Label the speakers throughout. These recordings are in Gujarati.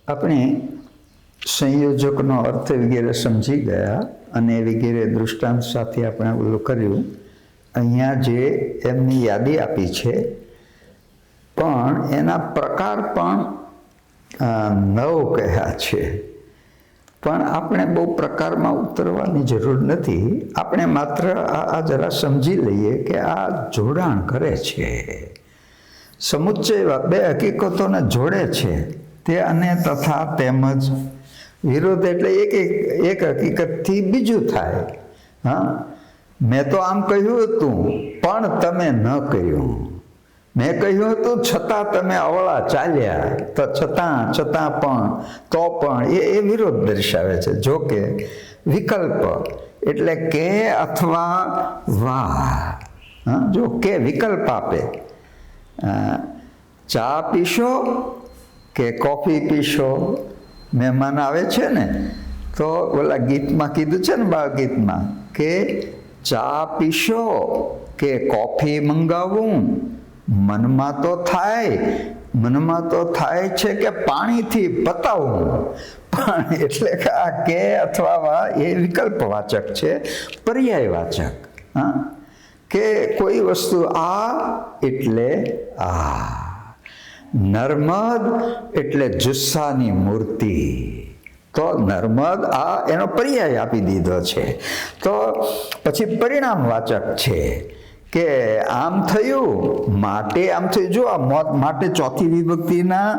Speaker 1: આપણે સંયોજકનો અર્થ વગેરે સમજી ગયા અને વગેરે દૃષ્ટાંત સાથે આપણે ઓલું કર્યું. અહીંયા જે એમની યાદી આપી છે પણ એના પ્રકાર પણ 9 કહ્યા છે. પણ આપણે બહુ પ્રકારમાં ઉતરવાની જરૂર નથી. આપણે માત્ર આ જરા સમજી લઈએ કે આ જોડાણ કરે છે, સમુચ્ચય બે હકીકતોને જોડે છે. તે અને તથા તેમજ વિરોધ એટલે એક હકીકતથી બીજું થાય. હા, મેં તો આમ કહ્યું હતું પણ તમે ન કર્યું. મેં કહ્યું હતું છતાં તમે અવળા ચાલ્યા. તો છતાં પણ તો પણ એ વિરોધ દર્શાવે છે. જો કે વિકલ્પ એટલે કે અથવા વાહ. જો કે વિકલ્પ આપે, ચા પીશો કે કોફી પીશો. મહેમાન આવે છે ને તો ઓલા ગીતમાં કીધું છે ને, બાળ ગીતમાં, કે ચા પીશો કે કોફી મંગાવું. મનમાં તો થાય છે કે પાણીથી પતાવું. પણ એટલે કે આ કે અથવા વા એ વિકલ્પવાચક છે, પર્યાયવાચક. હા, કે કોઈ વસ્તુ આ એટલે આ. નર્મદ એટલે જુસ્સાની મૂર્તિ. તો નર્મદ આ એનો પર્યાય આપી દીધો છે. તો પછી પરિણામવાચક છે કે આમ થયું માટે આમ થયું. જો આ માટે ચોથી વિભક્તિના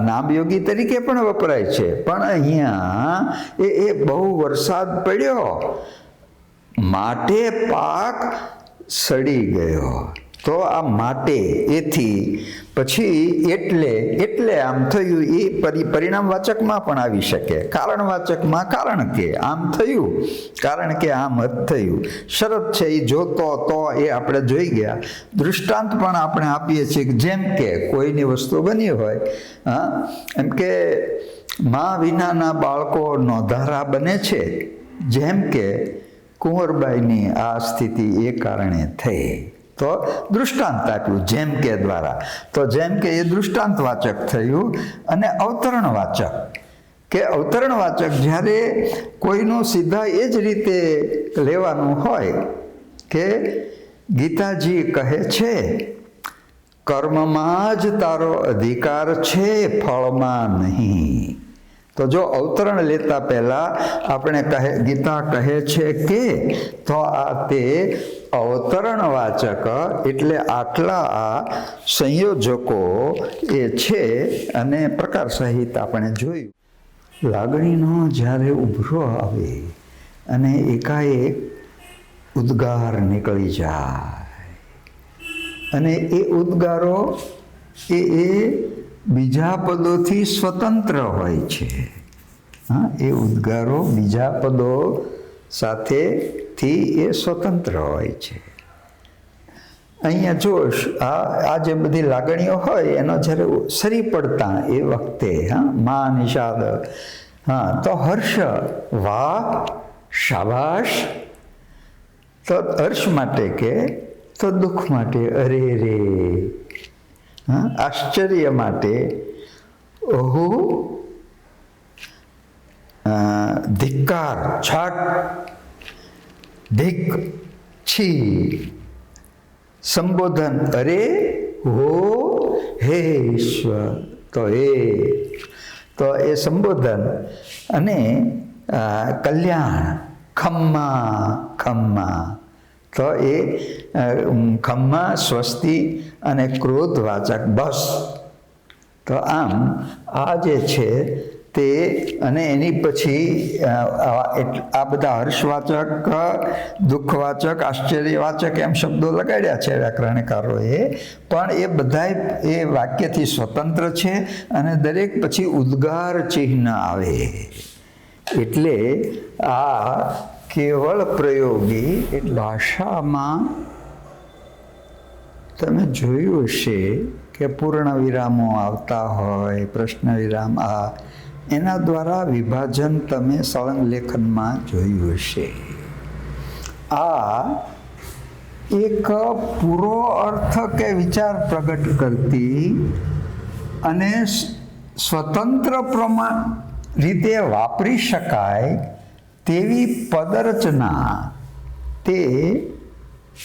Speaker 1: નામયોગી તરીકે પણ વપરાય છે. પણ અહીંયા એ બહુ વરસાદ પડ્યો માટે પાક સડી ગયો. તો આ માટે એથી પછી એટલે આમ થયું એ પરિણામવાચકમાં પણ આવી શકે. કારણવાચકમાં કારણ કે આમ થયું કારણ કે આમ જ થયું. શરત છે એ જોતો તો એ આપણે જોઈ ગયા. દૃષ્ટાંત પણ આપણે આપીએ છીએ કે જેમ કે કોઈની વસ્તુ બની હોય, હા, એમ કે મા વિનાના બાળકો નોંધારા બને છે. જેમ કે કુંવરબાઈની આ સ્થિતિ એ કારણે થઈ. તો દૃષ્ટાંત આપ્યું જેમ કે દ્વારા. તો જેમ કે એ દૃષ્ટાંતવાચક થયું. અને અવતરણવાચક કે અવતરણવાચક જ્યારે કોઈનું સીધા એ જ રીતે લેવાનું હોય કે ગીતાજી કહે છે કર્મમાં જ તારો અધિકાર છે, ફળમાં નહીં. તો જો અવતરણ લેતા પહેલા આપણે ગીતા કહે છે કે, તો આ તે અવતરણવાચક એટલે આટલા આ સંયોજકો એ છે. અને પ્રકાર સહિત આપણે જોયું. લાગણીનો જ્યારે ઉભરો આવે અને એકાએક ઉદ્ગાર નીકળી જાય અને એ ઉદ્ગારો એ બીજા પદોથી સ્વતંત્ર હોય છે. હા, એ ઉદ્ગારો બીજા પદો સાથેથી એ સ્વતંત્ર હોય છે. અહીંયા જો આ જે બધી લાગણીઓ હોય એનો જ્યારે સરી પડતા એ વખતે, હા, મા નિષાદ, હા, તો હર્ષ, વાહ, શાબાશ. તો હર્ષ માટે કે તો દુઃખ માટે અરે રે. હા, આશ્ચર્ય માટે ઓહો, ધિક્કાર, છાટ, ધિક, છી. સંબોધન અરે હો હે ઈશ્વર. તો એ સંબોધન. અને કલ્યાણ, ખમ્મા. તો એ ખમ્મા, સ્વસ્તિ અને ક્રોધવાચક બસ. તો આમ આ જે છે તે, અને એની પછી આ બધા હર્ષવાચક, દુઃખવાચક, આશ્ચર્યવાચક એમ શબ્દો લગાડ્યા છે વ્યાકરણકારોએ. પણ એ બધાય એ વાક્યથી સ્વતંત્ર છે અને દરેક પછી ઉદ્ગાર ચિહ્ન આવે. એટલે આ કેવળ પ્રયોગી એટલે ભાષામાં તમે જોયું હશે કે પૂર્ણ વિરામો આવતા હોય, પ્રશ્ન વિરામ, એના દ્વારા વિભાજન તમે સળંગ લેખનમાં જોયું હશે. આ એક પૂરો અર્થ કે વિચાર પ્રગટ કરતી અને સ્વતંત્ર રીતે વાપરી શકાય તેવી પદરચના તે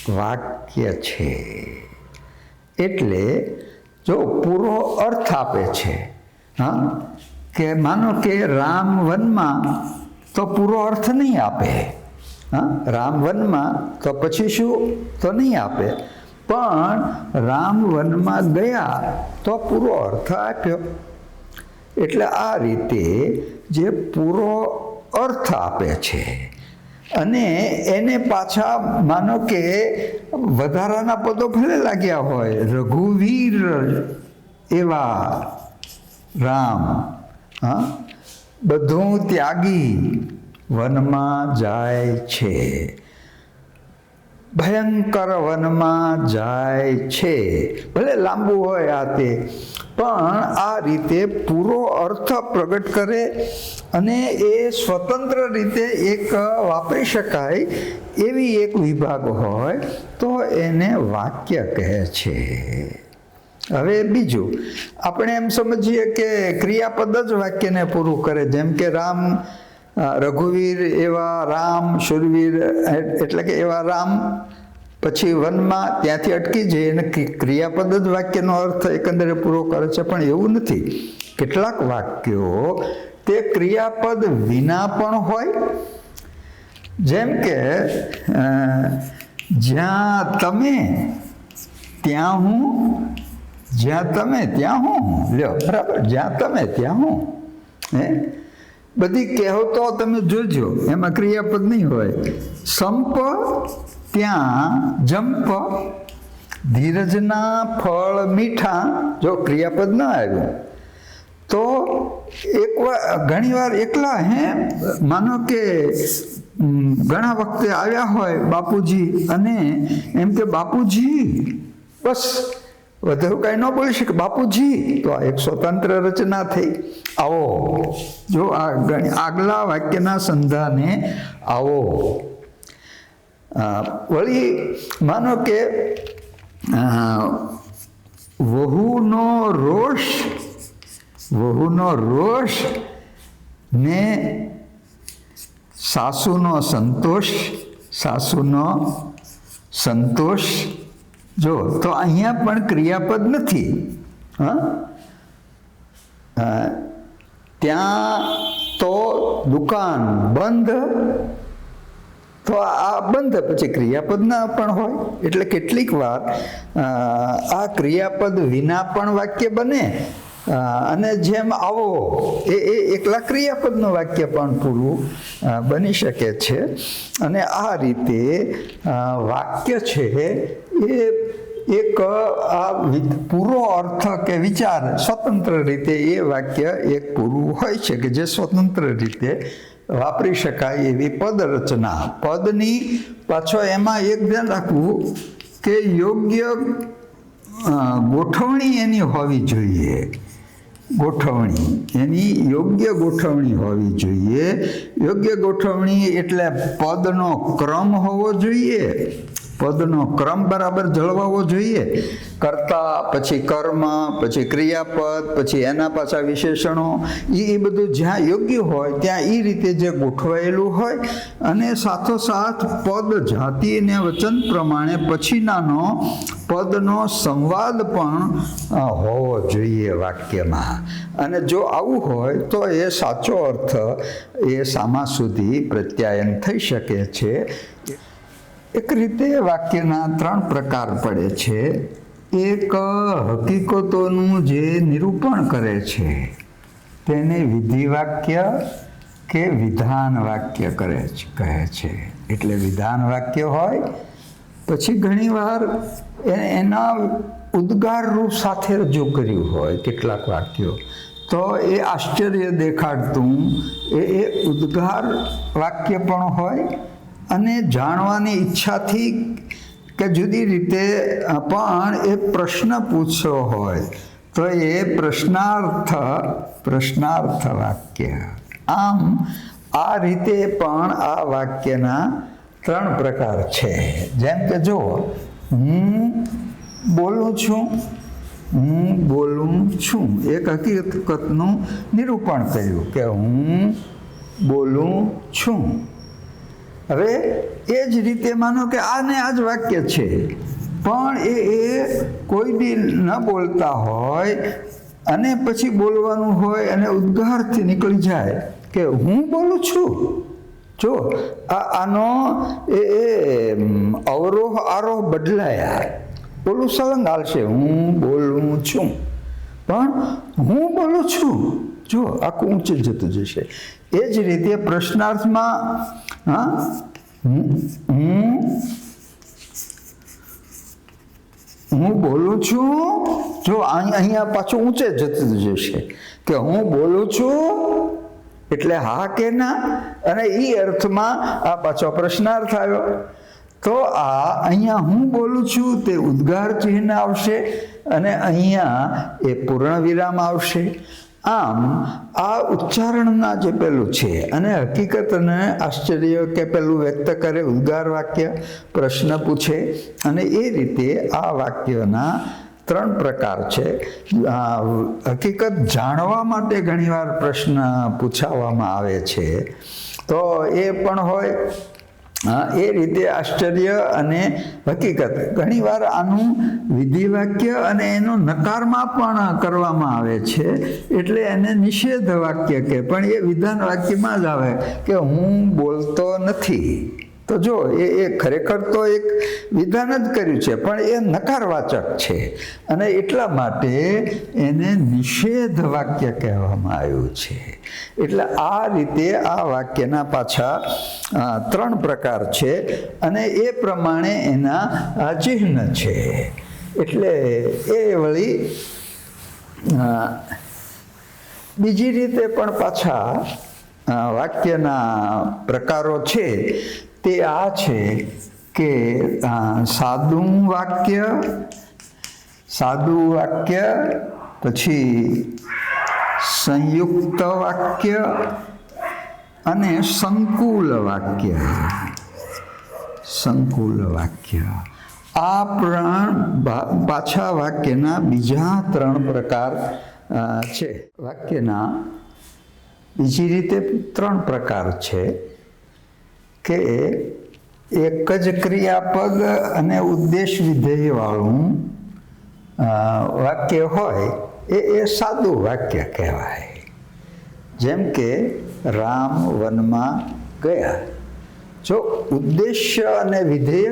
Speaker 1: વાક્ય છે. એટલે જો પૂરો અર્થ આપે છે, હા, કે માનો કે રામ વનમાં તો પૂરો અર્થ નહીં આપે, હા, રામ વનમાં તો પછી શું તો નહીં આપે, પણ રામ વનમાં ગયા તો પૂરો અર્થ આપ્યો. એટલે આ રીતે જે પૂરો અર્થ આપે છે અને એને પાછા માનો કે વધારાના પદો ભલે લાગ્યા હોય, રઘુવીર એવા રામ, હા, બધું ત્યાગી વનમાં જાય છે, ભયંકર વનમાં જાય છે, ભલે લાંબુ હોય આ તે, પણ આ રીતે પૂરો અર્થ પ્રગટ કરે અને એ સ્વતંત્ર રીતે એક વાપરી શકાય એવી એક વિભાગ હોય તો એને વાક્ય કહે છે. હવે બીજું આપણે એમ સમજીએ કે ક્રિયાપદ જ વાક્યને પૂરું કરે, જેમ કે રામ રઘુવીર એવા રામ, શૂરવીર એટલે કે એવા રામ, પછી વનમાં ત્યાંથી અટકી જાય અને ક્રિયાપદ જ વાક્યનો અર્થ એકંદરે પૂરો કરે છે. પણ એવું નથી, કેટલાક વાક્યો તે ક્રિયાપદ વિના પણ હોય, જેમ કે જ્યાં તમે ત્યાં હું, જ્યાં તમે ત્યાં હું, લ્યો બરાબર, જ્યાં તમે ત્યાં હું, હે, બધી કહેવતો તમે જોજો એમાં ક્રિયાપદ નહીં હોય. સંપ ત્યાં જંપ, ધીરજના ફળ મીઠા, જો ક્રિયાપદ ન આવ્યું તો ઘણીવાર એકલા માનો કે ઘણા વખતે આવ્યા હોય બાપુજી અને એમ કે બાપુજી, બસ વધારે કાંઈ ન બોલી શકે, બાપુજી, તો આ એક સ્વતંત્ર રચના થઈ. આવો જો આ આગલા વાક્યના સંધાને આવો. વળી માનો કે વહુનો રોષ ને સાસુનો સંતોષ, જો તો અહીંયા પણ ક્રિયાપદ નથી, હા, ત્યાં તો દુકાન બંધ, તો આ બંધ પછી ક્રિયાપદ ના પણ હોય. એટલે કેટલીક વાર આ ક્રિયાપદ વિના પણ વાક્ય બને અને જેમ આવો એ એકલા ક્રિયાપદનું વાક્ય પણ પૂરું બની શકે છે. અને આ રીતે વાક્ય છે એ એક આ પૂરો અર્થ કે વિચાર સ્વતંત્ર રીતે એ વાક્ય એક પૂરું હોય છે કે જે સ્વતંત્ર રીતે વાપરી શકાય એવી પદ રચના. પદની પાછો એમાં એક ધ્યાન રાખવું કે યોગ્ય ગોઠવણી એની હોવી જોઈએ, એની યોગ્ય ગોઠવણી હોવી જોઈએ. યોગ્ય ગોઠવણી એટલે પદનો ક્રમ હોવો જોઈએ, પદનો ક્રમ બરાબર જળવાવો જોઈએ. કર્તા, પછી કર્મ, પછી ક્રિયાપદ, પછી એના પાછા વિશેષણો, એ બધું જ્યાં યોગ્ય હોય ત્યાં એ રીતે જે ગોઠવાયેલું હોય અને સાથોસાથ પદ જાતિ અને વચન પ્રમાણે પછીનાનો પદનો સંવાદ પણ હોવો જોઈએ વાક્યમાં. અને જો આવું હોય તો એ સાચો અર્થ એ સામા સુધી પ્રત્યાયન થઈ શકે છે. એક રીતે વાક્યના 3 પ્રકાર પડે છે. એક હકીકતોનું જે નિરૂપણ કરે છે તેને વિધિ વાક્ય કે વિધાન વાક્ય કહે છે. એટલે વિધાન વાક્ય હોય, પછી ઘણીવાર એના ઉદ્ગાર રૂપ સાથે રજૂ કર્યું હોય કેટલાક વાક્યો, તો એ આશ્ચર્ય દેખાડતું એ ઉદ્ગાર વાક્ય પણ હોય. અને જાણવાની ઈચ્છાથી કે જુદી રીતે પણ એ પ્રશ્ન પૂછ્યો હોય તો એ પ્રશ્નાર્થ વાક્ય. આમ આ રીતે પણ આ વાક્યના 3 પ્રકાર છે. જેમ કે જો હું બોલું છું હું બોલું છું, એક હકીકતનું નિરૂપણ કર્યું કે હું બોલું છું. હવે એ જ રીતે માનો કે આને આ જ વાક્ય છે, પણ એ કોઈ બી ન બોલતા હોય અને પછી બોલવાનું હોય અને ઉદ્ગારથી નીકળી જાય કે હું બોલું છું. જો આનો એ અવરોહ આરોહ બદલાયા. બોલું સળંગ હાલશે, હું બોલું છું, પણ હું બોલું છું જો આખું ઊંચે જતું જશે. એ જ રીતે પ્રશ્નાર્થમાં હું બોલું છું, જો અહીંયા પાછું ઊંચે જતું જશે કે હું બોલું છું એટલે હા કે ના, અને એ અર્થમાં આ પાછો પ્રશ્નાર્થ આવ્યો. તો આ અહીંયા હું બોલું છું તે ઉદ્ગાર ચિહ્ન આવશે અને અહીંયા એ પૂર્ણ વિરામ આવશે. આમ આ ઉચ્ચારણના જે પેલું છે અને હકીકતને આશ્ચર્ય કે પેલું વ્યક્ત કરે ઉદ્ગાર વાક્ય, પ્રશ્ન પૂછે, અને એ રીતે આ વાક્યના 3 પ્રકાર છે. હકીકત જાણવા માટે ઘણીવાર પ્રશ્ન પૂછાવવામાં આવે છે, તો એ પણ હોય. એ રીતે આશ્ચર્ય અને હકીકત ઘણીવાર આનું વિધિ વાક્ય અને એનો નકારમાં પણ કરવામાં આવે છે, એટલે એને નિષેધ વાક્ય કહે, પણ એ વિધાન વાક્યમાં જ આવે કે હું બોલતો નથી. તો જો એ ખરેખર તો એક વિધાન જ કર્યું છે, પણ એ નકારવાચક છે અને એટલા માટે એને નિષેધ વાક્ય કહેવામાં આવ્યું છે. એટલે આ રીતે આ વાક્યના પાછા 3 પ્રકાર છે અને એ પ્રમાણે એના ચિહ્ન છે. એટલે એ વળી બીજી રીતે પણ પાછા વાક્યના પ્રકારો છે. તે આ છે કે સાદું વાક્ય, પછી સંયુક્ત વાક્ય અને સંકુલ વાક્ય. આ પાછા વાક્યના બીજા 3 પ્રકાર છે. વાક્યના બીજી રીતે 3 પ્રકાર છે કે એક જ ક્રિયાપદ અને ઉદ્દેશ વિધેય વાળું વાક્ય હોય એ સાદું વાક્ય કહેવાય. જેમ કે રામ વનમાં ગયા. જો ઉદ્દેશ્ય અને વિધેય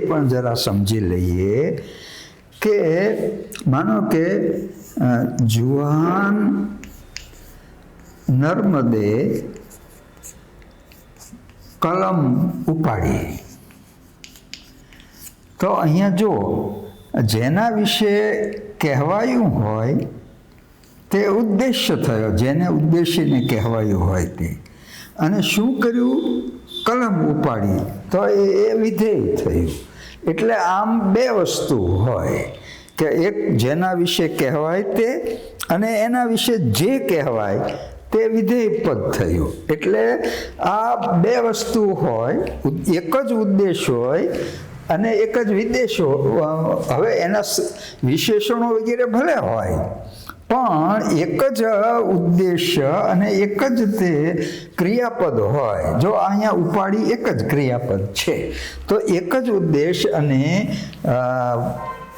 Speaker 1: પણ જરા સમજી લઈએ કે માનો કે જુવાન નર્મદે કલમ ઉપાડી, તો અહીંયા જો જેના વિશે કહેવાયું હોય તે ઉદ્દેશ્ય થયો, જેને ઉદ્દેશ્યને કહેવાયું હોય તે, અને શું કર્યું? કલમ ઉપાડી, તો એ વિધેય થયું. એટલે આમ 2 વસ્તુ હોય કે એક જેના વિશે કહેવાય તે, અને એના વિશે જે કહેવાય તે વિધેય પદ થયું. એટલે આ 2 વસ્તુ હોય, એક જ ઉદ્દેશ હોય અને એક જ વિદેશો. હવે એના વિશેષણો વગેરે ભલે હોય, પણ એક જ ઉદ્દેશ્ય અને એક જ તે ક્રિયાપદ હોય. જો અહીંયા ઉપાડી એક જ ક્રિયાપદ છે, તો એક જ ઉદ્દેશ અને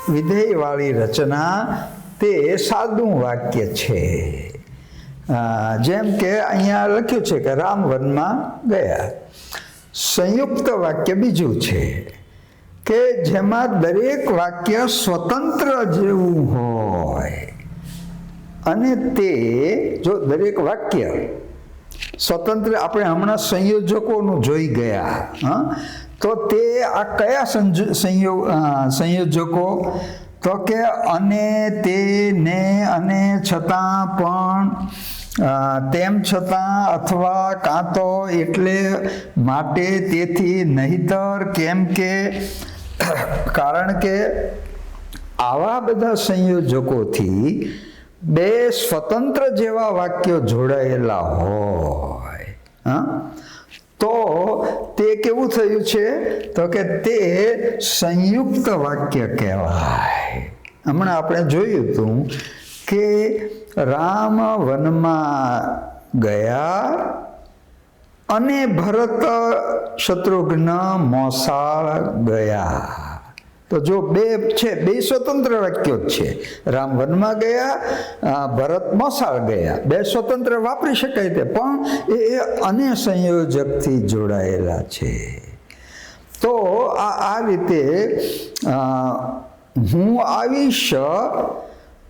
Speaker 1: વિધેયવાળી રચના તે સાદું વાક્ય છે. જેમ કે અહીંયા લખ્યું છે કે રામ વનમાં ગયા. સંયુક્ત વાક્ય બીજું છે કે જેમાં દરેક વાક્ય સ્વતંત્ર જેવું હોય, અને તે જો દરેક વાક્ય સ્વતંત્ર, આપણે હમણાં સંયોજકોનું જોઈ ગયા, તો તે આ કયા સંયોજકો? તો કે અને, તે, ને, અને, છતાં, પણ, તેમ છતાં, અથવા, કાં તો, એટલે, માટે, તેથી, નહીતર, કેમ કે, કારણ કે આવા બધા સંયોજકોથી 2 સ્વતંત્ર જેવા વાક્યો જોડાયેલા હોય, તો તે કેવું થયું છે? તો કે તે સંયુક્ત વાક્ય કહેવાય. હમણાં આપણે જોયું હતું કે રામ વનમાં ગયા અને ભરત શત્રુઘ્ન મોસાળ ગયા. તો જો બે છે, બે સ્વતંત્ર વાક્યો જ છે. રામ વનમાં ગયા, ભરત મોસાળ ગયા, બે સ્વતંત્ર વાપરી શકાય તે, પણ એ અન્ય સંયોજકથી જોડાયેલા છે. તો આ રીતે હું આવીશ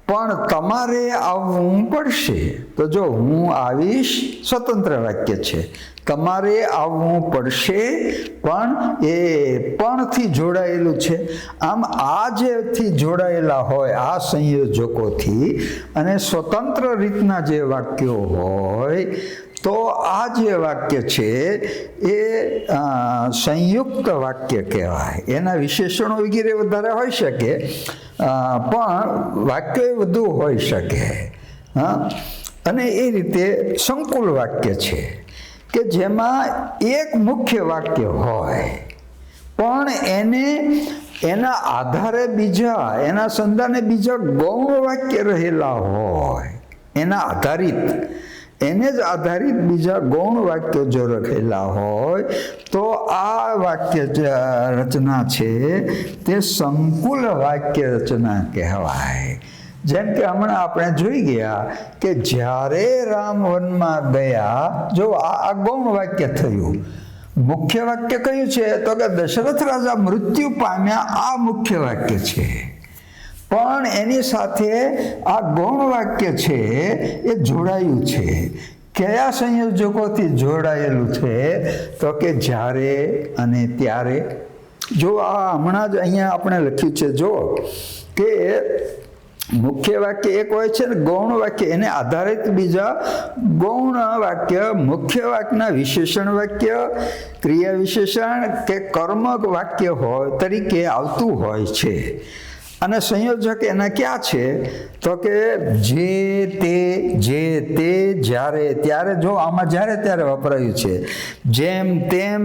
Speaker 1: પણ તમારે આવવું પડશે. તો જો હું આવીશ સ્વતંત્ર વાક્ય છે, તમારે આવવું પડશે પણ એ પણથી જોડાયેલું છે. આમ આ જેથી જોડાયેલા હોય આ સંયોજકોથી અને સ્વતંત્ર રીતના જે વાક્યો હોય તો આ જે વાક્ય છે એ સંયુક્ત વાક્ય કહેવાય. એના વિશેષણો વગેરે વધારે હોઈ શકે, પણ વાક્ય વધુ હોઈ શકે. અને એ રીતે સંકુલ વાક્ય છે કે જેમાં એક મુખ્ય વાક્ય હોય પણ એના આધારે બીજા, એના સંધાને બીજા ગૌણ વાક્ય રહેલા હોય. એના આધારિત, એને જ આધારિત બીજા ગૌણ વાક્યો જો રહેલા હોય તો આ વાક્ય રચના છે તે સંકુલ વાક્ય રચના કહેવાય. જેમ કે હમણાં આપણે જોઈ ગયા કે જ્યારે રામ વનમાં ગયા, જો આ ગૌણ વાક્ય થયું. મુખ્ય વાક્ય કયું છે તો કે દશરથ રાજા મૃત્યુ પામ્યા, આ મુખ્ય વાક્ય છે. પણ એની સાથે આ ગૌણ વાક્ય છે એ જોડાયું છે. કયા સંયોજકોથી જોડાયેલું છે તો કે જ્યારે અને ત્યારે. જો આ હમણાં જ અહીંયા આપણે લખ્યું છે, જો કે મુખ્ય વાક્ય એક હોય છે ને ગૌણ વાક્ય, એને આધારિત બીજા ગૌણ વાક્ય મુખ્ય વાક્યના વિશેષણ વાક્ય, ક્રિયા વિશેષણ કે કર્મક વાક્ય હોય તરીકે આવતું હોય છે. અને સંયોજક એના ક્યાં છે તો કે જે તે, જ્યારે ત્યારે. જો આમાં જ્યારે ત્યારે વપરાયું છે. જેમ તેમ,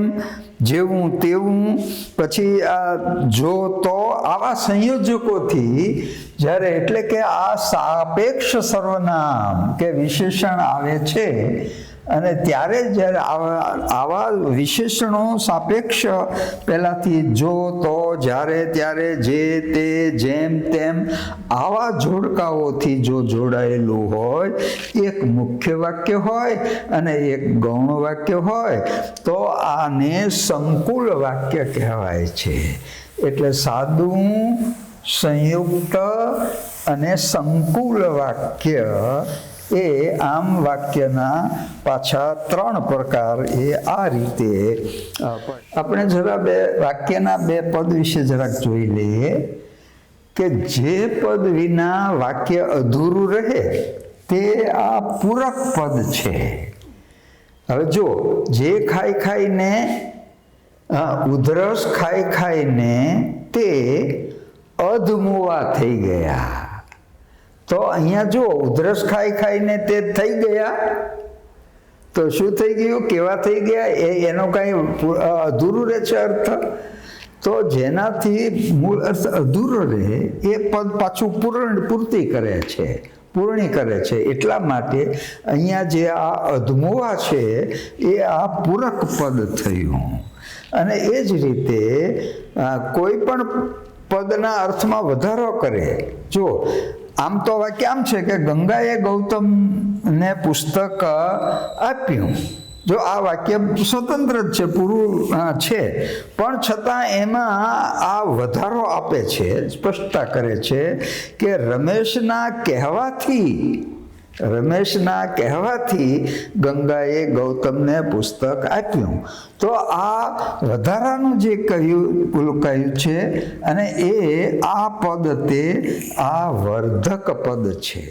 Speaker 1: જેવું તેવું, પછી આ જો તો, આવા સંયોજકોથી જ્યારે, એટલે કે આ સાપેક્ષ સર્વનામ કે વિશેષણ આવે છે અને ત્યારે જ્યારે આવા વિશેષણો સાપેક્ષ પહેલાંથી જો તો, જ્યારે ત્યારે, જે તે, જેમ તેમ આવા જોડકાઓથી જો જોડાયેલું હોય, એક મુખ્ય વાક્ય હોય અને એક ગૌણ વાક્ય હોય તો આને સંકુલ વાક્ય કહેવાય છે. એટલે સાદું, સંયુક્ત અને સંકુલ વાક્ય એ આમ વાક્યના પાછા ત્રણ પ્રકાર એ આ રીતે. આપણે જરા વાક્યના બે પદ વિશે જરાક જોઈ લઈએ કે જે પદ વિના વાક્ય અધૂરું રહે તે આ પૂરક પદ છે. હવે જો જે ખાઈ ખાઈને, ઉધરસ ખાઈ ખાઈને તે અધમુવા થઈ ગયા. તો અહીંયા જો ઉધરસ ખાઈ ખાઈને તે થઈ ગયા, તો શું થઈ ગયું, કેવા થઈ ગયા, એનો કાંઈ અધૂરું રહે છે અર્થ. તો જેનાથી મૂળ અર્થ અધૂરો રહે એ પદ પાછું પૂર્તિ કરે છે, પૂર્ણી કરે છે. એટલા માટે અહીંયા જે આ અધમુવા છે એ આ પૂરક પદ થયું. અને એ જ રીતે કોઈ પણ પદના અર્થમાં વધારો કરે. જો આમ તો વાક્ય આમ છે કે ગંગાએ ગૌતમને પુસ્તક આપ્યું. જો આ વાક્ય સ્વતંત્ર જ છે, પૂરું છે, પણ છતાં એમાં આ વધારો આપે છે, સ્પષ્ટતા કરે છે કે રમેશના કહેવાથી ગંગાએ ગૌતમને પુસ્તક આપ્યું. તો આ વધારાનું જે કહ્યું છે અને એ આ પદ તે આ વર્ધક પદ છે.